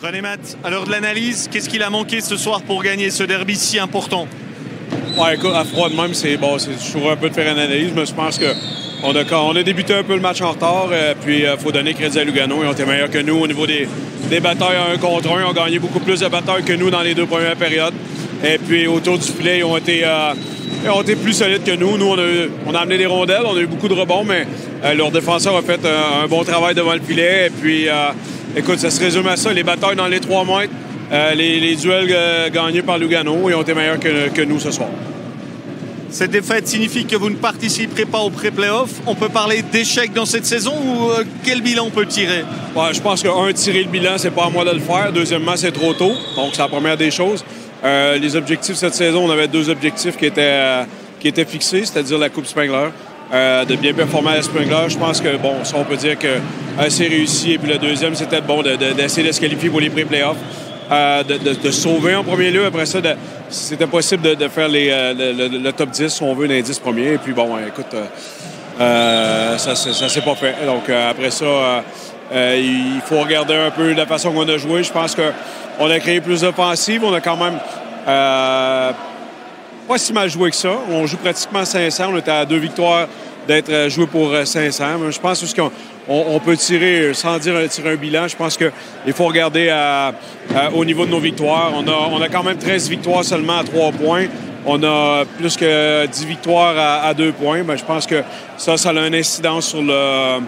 René Matt, à l'heure de l'analyse, qu'est-ce qu'il a manqué ce soir pour gagner ce derby si important? Ouais, écoute, à froid de même, c'est toujours un peu de faire une analyse, mais je pense qu'on a débuté un peu le match en retard, puis il faut donner crédit à Lugano. Ils ont été meilleurs que nous au niveau des batailles à 1 contre 1. Ils ont gagné beaucoup plus de batailles que nous dans les 2 premières périodes. Et puis autour du filet, ils ont été plus solides que nous. Nous, on a amené des rondelles, on a eu beaucoup de rebonds, mais leur défenseur a fait un bon travail devant le filet. Et puis, écoute, ça se résume à ça. Les batailles dans les 3 mètres, les duels gagnés par Lugano, ils ont été meilleurs que nous ce soir. Cette défaite signifie que vous ne participerez pas au pré-playoff. On peut parler d'échec dans cette saison ou quel bilan on peut tirer? Ouais, je pense que, tirer le bilan, c'est pas à moi de le faire. Deuxièmement, c'est trop tôt. Donc, c'est la première des choses. Les objectifs cette saison, on avait 2 objectifs qui étaient fixés, c'est-à-dire la Coupe Spengler. De bien performer à la Spengler. Je pense que, bon, ça, on peut dire que c'est réussi. Et puis le deuxième, c'était bon d'essayer de se qualifier pour les pré-playoffs. De sauver en premier lieu. Après ça, c'était possible de faire le top 10, si on veut, les 10 premiers. Et puis, bon, écoute, ça s'est pas fait. Donc, après ça, il faut regarder un peu la façon qu'on a joué. Je pense qu'on a créé plus d'offensives. On a quand même pas si mal joué que ça. On joue pratiquement 500. On était à 2 victoires d'être joué pour 500. Mais je pense qu'on peut tirer, sans dire tirer un bilan, je pense qu'il faut regarder au niveau de nos victoires. On a quand même 13 victoires seulement à 3 points. On a plus que 10 victoires à 2 points. Bien, je pense que ça a une incidence sur le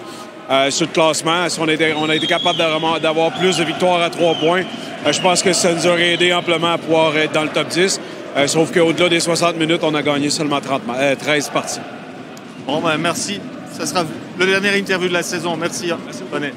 classement. Si on a été capable d'avoir plus de victoires à 3 points, je pense que ça nous aurait aidé amplement à pouvoir être dans le top 10. Sauf qu'au-delà des 60 minutes, on a gagné seulement 13 parties. Bon, ben, merci. Ça sera le dernier interview de la saison. Merci. René.